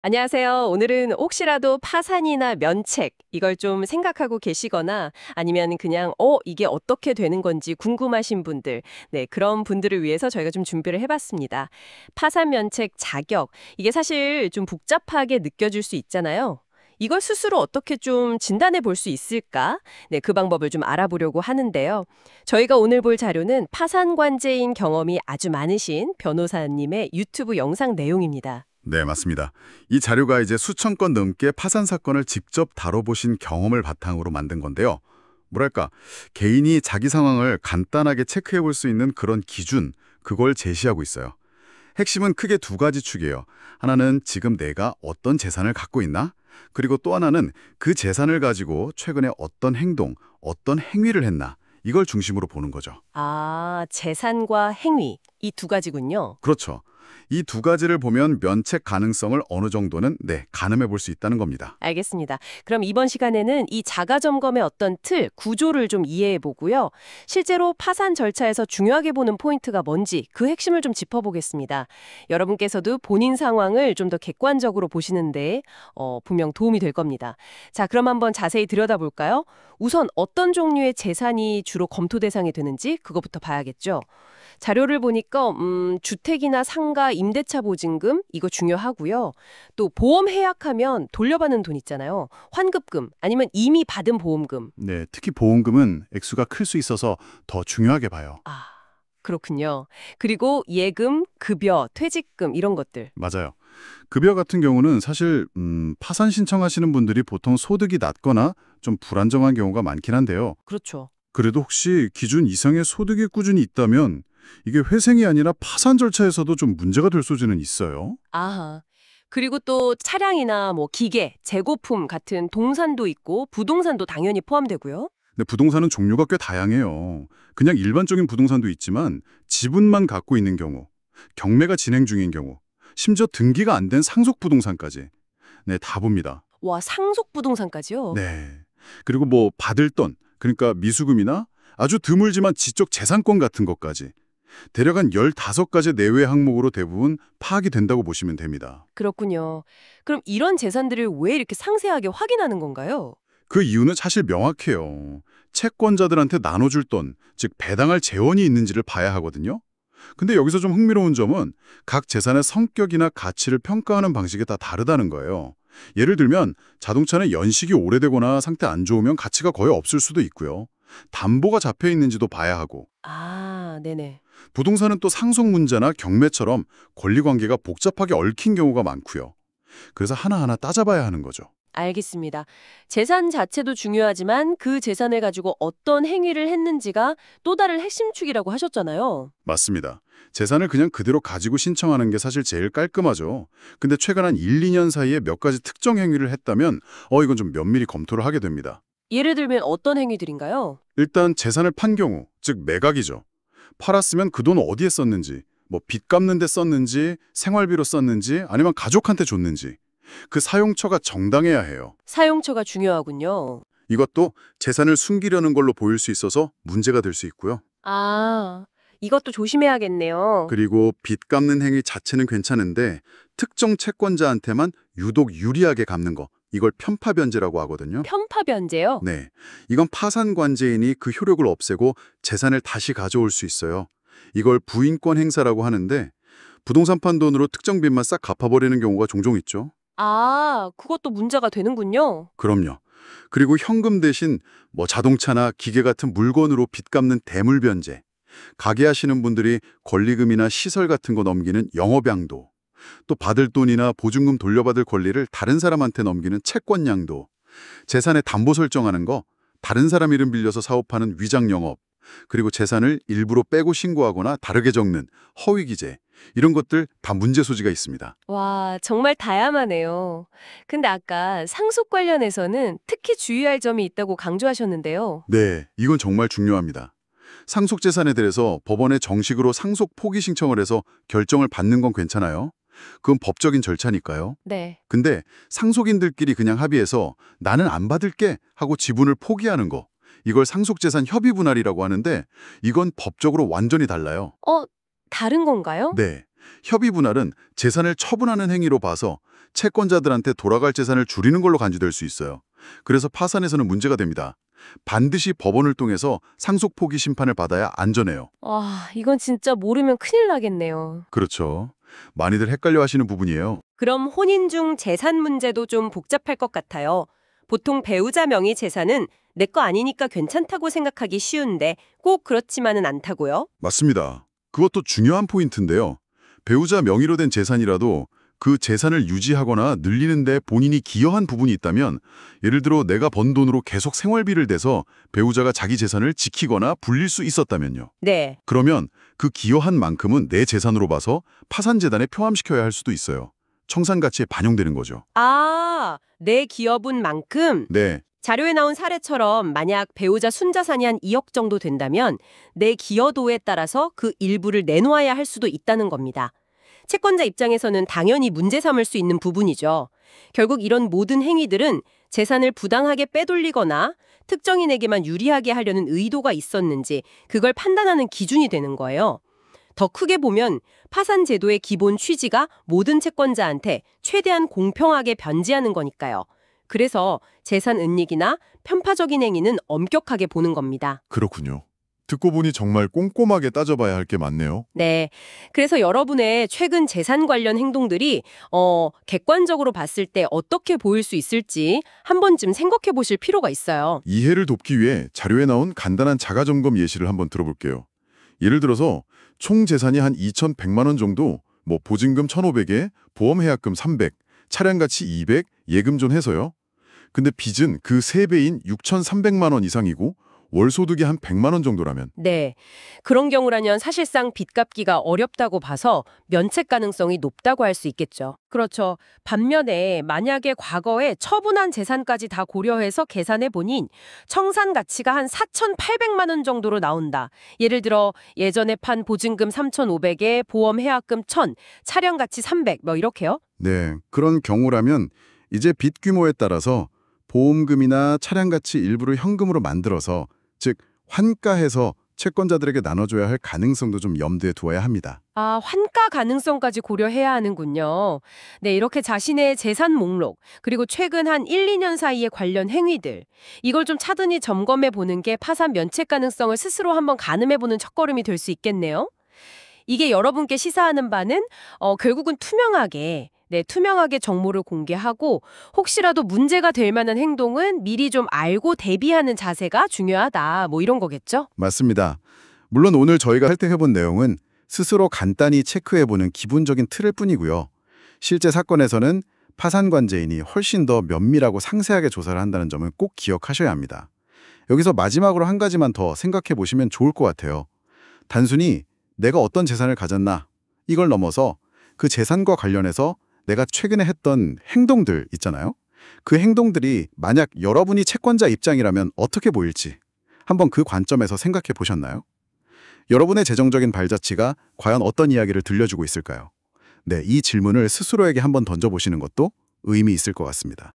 안녕하세요. 오늘은 혹시라도 파산이나 면책, 이걸 좀 생각하고 계시거나 아니면 그냥, 이게 어떻게 되는 건지 궁금하신 분들, 네, 그런 분들을 위해서 저희가 좀 준비를 해봤습니다. 파산 면책 자격, 이게 사실 좀 복잡하게 느껴질 수 있잖아요. 이걸 스스로 어떻게 좀 진단해 볼 수 있을까? 네, 그 방법을 좀 알아보려고 하는데요. 저희가 오늘 볼 자료는 파산관제인 경험이 아주 많으신 변호사님의 유튜브 영상 내용입니다. 네, 맞습니다. 이 자료가 이제 수천 건 넘게 파산 사건을 직접 다뤄보신 경험을 바탕으로 만든 건데요. 뭐랄까, 개인이 자기 상황을 간단하게 체크해 볼 수 있는 그런 기준, 그걸 제시하고 있어요. 핵심은 크게 두 가지 축이에요. 하나는 지금 내가 어떤 재산을 갖고 있나? 그리고 또 하나는 그 재산을 가지고 최근에 어떤 행동, 어떤 행위를 했나? 이걸 중심으로 보는 거죠. 아, 재산과 행위. 이 두 가지군요. 그렇죠. 이 두 가지를 보면 면책 가능성을 어느 정도는 가늠해 볼 수 있다는 겁니다. 알겠습니다. 그럼 이번 시간에는 이 자가점검의 어떤 틀, 구조를 좀 이해해 보고요. 실제로 파산 절차에서 중요하게 보는 포인트가 뭔지 그 핵심을 좀 짚어보겠습니다. 여러분께서도 본인 상황을 좀 더 객관적으로 보시는데 분명 도움이 될 겁니다. 자, 그럼 한번 자세히 들여다볼까요? 우선 어떤 종류의 재산이 주로 검토 대상이 되는지 그거부터 봐야겠죠. 자료를 보니까 주택이나 상가, 임대차 보증금 이거 중요하고요. 또 보험 해약하면 돌려받는 돈 있잖아요. 환급금 아니면 이미 받은 보험금. 네, 특히 보험금은 액수가 클 수 있어서 더 중요하게 봐요. 아, 그렇군요. 그리고 예금, 급여, 퇴직금 이런 것들. 맞아요. 급여 같은 경우는 사실 파산 신청하시는 분들이 보통 소득이 낮거나 좀 불안정한 경우가 많긴 한데요. 그렇죠. 그래도 혹시 기준 이상의 소득이 꾸준히 있다면 이게 회생이 아니라 파산 절차에서도 좀 문제가 될 소지는 있어요. 아하. 그리고 또 차량이나 뭐 기계, 재고품 같은 동산도 있고 부동산도 당연히 포함되고요. 근데 부동산은 종류가 꽤 다양해요. 그냥 일반적인 부동산도 있지만 지분만 갖고 있는 경우, 경매가 진행 중인 경우, 심지어 등기가 안 된 상속 부동산까지. 네, 다 봅니다. 와, 상속 부동산까지요? 네. 그리고 뭐 받을 돈, 그러니까 미수금이나 아주 드물지만 지적 재산권 같은 것까지 대략 한 15가지 내외 항목으로 대부분 파악이 된다고 보시면 됩니다. 그렇군요. 그럼 이런 재산들을 왜 이렇게 상세하게 확인하는 건가요? 그 이유는 사실 명확해요. 채권자들한테 나눠줄 돈, 즉 배당할 재원이 있는지를 봐야 하거든요. 근데 여기서 좀 흥미로운 점은 각 재산의 성격이나 가치를 평가하는 방식이 다 다르다는 거예요. 예를 들면 자동차는 연식이 오래되거나 상태 안 좋으면 가치가 거의 없을 수도 있고요. 담보가 잡혀 있는지도 봐야 하고, 아, 네네. 부동산은 또 상속 문제나 경매처럼 권리관계가 복잡하게 얽힌 경우가 많고요. 그래서 하나하나 따져봐야 하는 거죠. 알겠습니다. 재산 자체도 중요하지만 그 재산을 가지고 어떤 행위를 했는지가 또 다른 핵심 축이라고 하셨잖아요. 맞습니다. 재산을 그냥 그대로 가지고 신청하는 게 사실 제일 깔끔하죠. 근데 최근 한 1, 2년 사이에 몇 가지 특정 행위를 했다면 이건 좀 면밀히 검토를 하게 됩니다. 예를 들면 어떤 행위들인가요? 일단 재산을 판 경우, 즉 매각이죠. 팔았으면 그 돈 어디에 썼는지, 뭐 빚 갚는 데 썼는지, 생활비로 썼는지, 아니면 가족한테 줬는지. 그 사용처가 정당해야 해요. 사용처가 중요하군요. 이것도 재산을 숨기려는 걸로 보일 수 있어서 문제가 될 수 있고요. 아, 이것도 조심해야겠네요. 그리고 빚 갚는 행위 자체는 괜찮은데 특정 채권자한테만 유독 유리하게 갚는 거, 이걸 편파변제라고 하거든요. 편파 변제요? 네, 이건 파산관제인이 그 효력을 없애고 재산을 다시 가져올 수 있어요. 이걸 부인권 행사라고 하는데 부동산 판 돈으로 특정 빚만 싹 갚아버리는 경우가 종종 있죠. 아, 그것도 문제가 되는군요. 그럼요. 그리고 현금 대신 뭐 자동차나 기계 같은 물건으로 빚 갚는 대물변제, 가게 하시는 분들이 권리금이나 시설 같은 거 넘기는 영업양도, 또 받을 돈이나 보증금 돌려받을 권리를 다른 사람한테 넘기는 채권양도, 재산의 담보 설정하는 거, 다른 사람 이름 빌려서 사업하는 위장영업, 그리고 재산을 일부러 빼고 신고하거나 다르게 적는 허위기재, 이런 것들 다 문제 소지가 있습니다. 와, 정말 다양하네요. 근데 아까 상속 관련해서는 특히 주의할 점이 있다고 강조하셨는데요. 네, 이건 정말 중요합니다. 상속재산에 대해서 법원에 정식으로 상속 포기 신청을 해서 결정을 받는 건 괜찮아요. 그건 법적인 절차니까요. 네. 근데 상속인들끼리 그냥 합의해서 나는 안 받을게 하고 지분을 포기하는 거. 이걸 상속재산 협의 분할이라고 하는데 이건 법적으로 완전히 달라요. 다른 건가요? 네. 협의 분할은 재산을 처분하는 행위로 봐서 채권자들한테 돌아갈 재산을 줄이는 걸로 간주될 수 있어요. 그래서 파산에서는 문제가 됩니다. 반드시 법원을 통해서 상속 포기 심판을 받아야 안전해요. 이건 진짜 모르면 큰일 나겠네요. 그렇죠. 많이들 헷갈려 하시는 부분이에요. 그럼 혼인 중 재산 문제도 좀 복잡할 것 같아요. 보통 배우자 명의 재산은 내 거 아니니까 괜찮다고 생각하기 쉬운데 꼭 그렇지만은 않다고요? 맞습니다. 그것도 중요한 포인트인데요. 배우자 명의로 된 재산이라도 그 재산을 유지하거나 늘리는 데 본인이 기여한 부분이 있다면, 예를 들어 내가 번 돈으로 계속 생활비를 대서 배우자가 자기 재산을 지키거나 불릴 수 있었다면요. 네. 그러면 그 기여한 만큼은 내 재산으로 봐서 파산재단에 표함시켜야 할 수도 있어요. 청산가치에 반영되는 거죠. 내 기여분 만큼? 네, 자료에 나온 사례처럼 만약 배우자 순자산이 한 2억 정도 된다면 내 기여도에 따라서 그 일부를 내놓아야 할 수도 있다는 겁니다. 채권자 입장에서는 당연히 문제 삼을 수 있는 부분이죠. 결국 이런 모든 행위들은 재산을 부당하게 빼돌리거나 특정인에게만 유리하게 하려는 의도가 있었는지 그걸 판단하는 기준이 되는 거예요. 더 크게 보면 파산 제도의 기본 취지가 모든 채권자한테 최대한 공평하게 변제하는 거니까요. 그래서 재산 은닉이나 편파적인 행위는 엄격하게 보는 겁니다. 그렇군요. 듣고 보니 정말 꼼꼼하게 따져봐야 할 게 많네요. 네. 그래서 여러분의 최근 재산 관련 행동들이 객관적으로 봤을 때 어떻게 보일 수 있을지 한 번쯤 생각해 보실 필요가 있어요. 이해를 돕기 위해 자료에 나온 간단한 자가점검 예시를 한번 들어볼게요. 예를 들어서 총 재산이 한 2,100만 원 정도, 보증금 1,500에 보험해약금 300, 차량가치 200, 예금존 해서요. 근데 빚은 그 3배인 6,300만 원 이상이고 월소득이 한 100만 원 정도라면, 네. 그런 경우라면 사실상 빚 갚기가 어렵다고 봐서 면책 가능성이 높다고 할 수 있겠죠. 그렇죠. 반면에 만약에 과거에 처분한 재산까지 다 고려해서 계산해 보니 청산 가치가 한 4,800만 원 정도로 나온다. 예를 들어 예전에 판 보증금 3,500에 보험 해약금 1,000, 차량 가치 300, 이렇게요. 네, 그런 경우라면 이제 빚 규모에 따라서 보험금이나 차량가치 일부를 현금으로 만들어서, 즉 환가해서 채권자들에게 나눠줘야 할 가능성도 좀 염두에 두어야 합니다. 환가 가능성까지 고려해야 하는군요. 네, 이렇게 자신의 재산 목록, 그리고 최근 한 1, 2년 사이의 관련 행위들, 이걸 좀 차분히 점검해 보는 게 파산 면책 가능성을 스스로 한번 가늠해 보는 첫걸음이 될 수 있겠네요. 이게 여러분께 시사하는 바는 결국은 투명하게 정보를 공개하고 혹시라도 문제가 될 만한 행동은 미리 좀 알고 대비하는 자세가 중요하다. 이런 거겠죠? 맞습니다. 물론 오늘 저희가 설명해본 내용은 스스로 간단히 체크해보는 기본적인 틀일 뿐이고요. 실제 사건에서는 파산관제인이 훨씬 더 면밀하고 상세하게 조사를 한다는 점을 꼭 기억하셔야 합니다. 여기서 마지막으로 한 가지만 더 생각해 보시면 좋을 것 같아요. 단순히 내가 어떤 재산을 가졌나, 이걸 넘어서 그 재산과 관련해서 내가 최근에 했던 행동들 있잖아요. 그 행동들이 만약 여러분이 채권자 입장이라면 어떻게 보일지 한번 그 관점에서 생각해 보셨나요? 여러분의 재정적인 발자취가 과연 어떤 이야기를 들려주고 있을까요? 네, 이 질문을 스스로에게 한번 던져보시는 것도 의미 있을 것 같습니다.